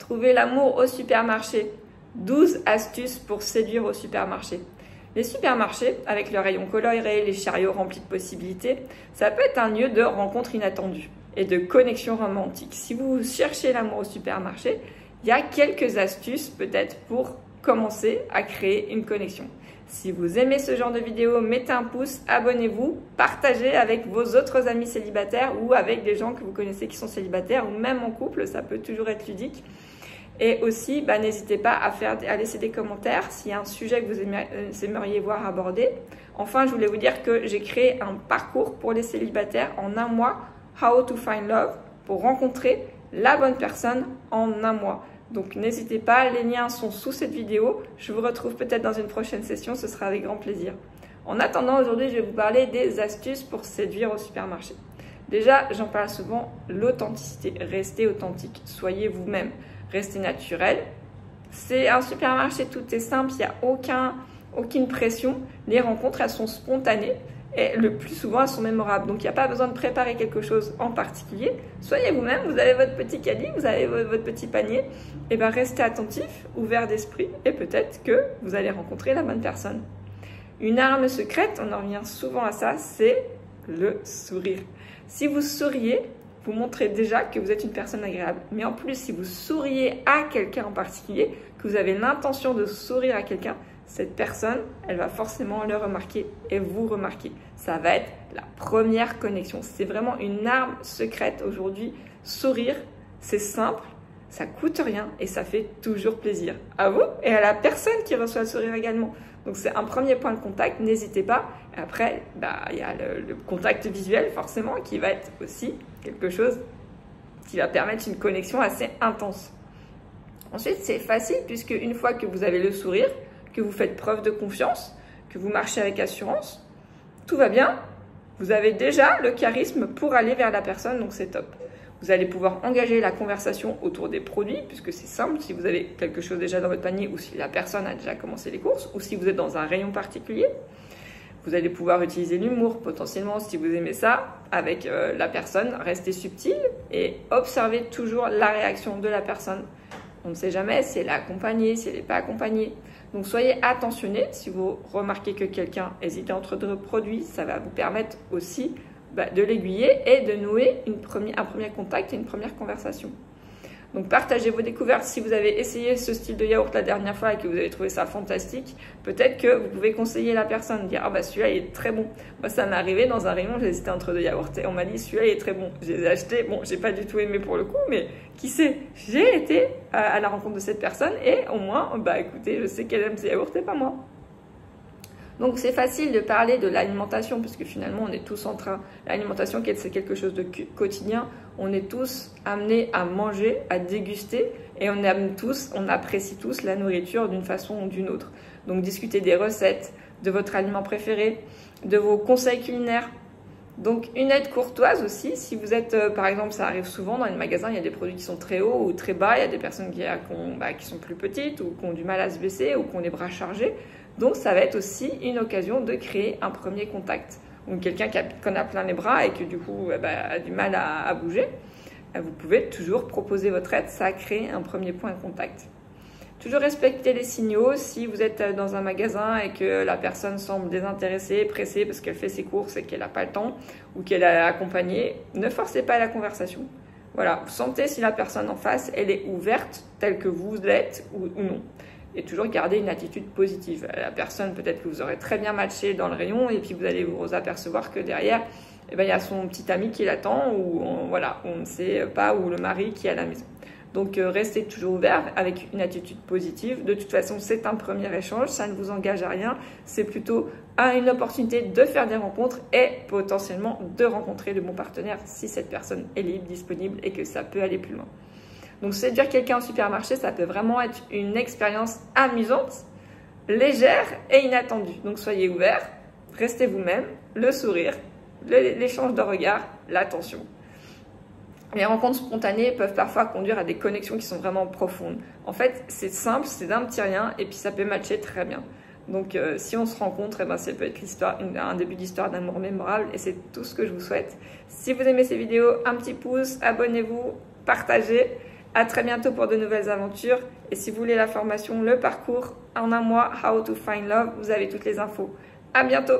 Trouver l'amour au supermarché. 12 astuces pour séduire au supermarché. Les supermarchés, avec leurs rayons colorés, les chariots remplis de possibilités, ça peut être un lieu de rencontres inattendues et de connexions romantiques. Si vous cherchez l'amour au supermarché, il y a quelques astuces peut-être pour commencer à créer une connexion. Si vous aimez ce genre de vidéo, mettez un pouce, abonnez-vous, partagez avec vos autres amis célibataires ou avec des gens que vous connaissez qui sont célibataires ou même en couple, ça peut toujours être ludique. Et aussi, n'hésitez pas à laisser des commentaires s'il y a un sujet que vous aimeriez voir abordé. Enfin, je voulais vous dire que j'ai créé un parcours pour les célibataires en un mois, How to Find Love, pour rencontrer la bonne personne en un mois. Donc n'hésitez pas, les liens sont sous cette vidéo. Je vous retrouve peut-être dans une prochaine session, ce sera avec grand plaisir. En attendant, aujourd'hui, je vais vous parler des astuces pour séduire au supermarché. Déjà, j'en parle souvent, l'authenticité. Restez authentique, soyez vous-même. Restez naturel. C'est un supermarché, tout est simple, il n'y a aucune pression. Les rencontres, elles sont spontanées et le plus souvent, elles sont mémorables. Donc, il n'y a pas besoin de préparer quelque chose en particulier. Soyez vous-même, vous avez votre petit caddie, vous avez votre petit panier. Et bien, restez attentif, ouvert d'esprit et peut-être que vous allez rencontrer la bonne personne. Une arme secrète, on en revient souvent à ça, c'est le sourire. Si vous souriez, vous montrez déjà que vous êtes une personne agréable. Mais en plus, si vous souriez à quelqu'un en particulier, que vous avez l'intention de sourire à quelqu'un, cette personne, elle va forcément le remarquer et vous remarquer. Ça va être la première connexion. C'est vraiment une arme secrète aujourd'hui. Sourire, c'est simple, ça coûte rien et ça fait toujours plaisir. À vous et à la personne qui reçoit le sourire également. Donc c'est un premier point de contact, n'hésitez pas. Après, il y a le contact visuel forcément qui va être aussi quelque chose qui va permettre une connexion assez intense. Ensuite, c'est facile puisque une fois que vous avez le sourire, que vous faites preuve de confiance, que vous marchez avec assurance, tout va bien. Vous avez déjà le charisme pour aller vers la personne, donc c'est top. Vous allez pouvoir engager la conversation autour des produits, puisque c'est simple, si vous avez quelque chose déjà dans votre panier ou si la personne a déjà commencé les courses, ou si vous êtes dans un rayon particulier. Vous allez pouvoir utiliser l'humour, potentiellement, si vous aimez ça, avec la personne. Restez subtil et observez toujours la réaction de la personne. On ne sait jamais si elle est accompagnée, si elle n'est pas accompagnée. Donc soyez attentionnés. Si vous remarquez que quelqu'un hésite entre deux produits, ça va vous permettre aussi de l'aiguiller et de nouer un premier contact et une première conversation. Donc partagez vos découvertes. Si vous avez essayé ce style de yaourt la dernière fois et que vous avez trouvé ça fantastique, peut-être que vous pouvez conseiller la personne, dire ah celui-là il est très bon. Moi ça m'est arrivé dans un rayon, j'hésitais entre deux yaourts et on m'a dit celui-là il est très bon. Je les ai achetés, bon j'ai pas du tout aimé pour le coup, mais qui sait, j'ai été à la rencontre de cette personne et au moins écoutez, je sais qu'elle aime ces yaourts et pas moi. Donc c'est facile de parler de l'alimentation puisque finalement on est tous en train, l'alimentation c'est quelque chose de quotidien, on est tous amenés à manger, à déguster et on apprécie tous la nourriture d'une façon ou d'une autre. Donc discutez des recettes, de votre aliment préféré, de vos conseils culinaires. Donc une aide courtoise aussi, si vous êtes, par exemple, ça arrive souvent dans les magasins, il y a des produits qui sont très hauts ou très bas, il y a des personnes qui sont plus petites ou qui ont du mal à se baisser ou qui ont les bras chargés. Donc ça va être aussi une occasion de créer un premier contact. Ou quelqu'un qui en a plein les bras et qui du coup a du mal à bouger, vous pouvez toujours proposer votre aide, ça crée un premier point de contact. Toujours respecter les signaux. Si vous êtes dans un magasin et que la personne semble désintéressée, pressée parce qu'elle fait ses courses et qu'elle n'a pas le temps ou qu'elle est accompagnée, ne forcez pas la conversation. Voilà, vous sentez si la personne en face, elle est ouverte telle que vous l'êtes ou non. Et toujours garder une attitude positive. La personne, peut-être que vous aurez très bien matché dans le rayon et puis vous allez vous apercevoir que derrière, il y a son petit ami qui l'attend ou on ne sait pas, ou le mari qui est à la maison. Donc restez toujours ouvert avec une attitude positive. De toute façon, c'est un premier échange, ça ne vous engage à rien. C'est plutôt une opportunité de faire des rencontres et potentiellement de rencontrer le bon partenaire si cette personne est libre, disponible et que ça peut aller plus loin. Donc séduire quelqu'un au supermarché, ça peut vraiment être une expérience amusante, légère et inattendue. Donc soyez ouverts, restez vous-même, le sourire, l'échange de regards, l'attention. Les rencontres spontanées peuvent parfois conduire à des connexions qui sont vraiment profondes. En fait, c'est simple, c'est d'un petit rien et puis ça peut matcher très bien. Donc si on se rencontre, ça peut être un début d'histoire d'amour mémorable et c'est tout ce que je vous souhaite. Si vous aimez ces vidéos, un petit pouce, abonnez-vous, partagez. À très bientôt pour de nouvelles aventures. Et si vous voulez la formation, le parcours en un mois, How to Find Love, vous avez toutes les infos. À bientôt!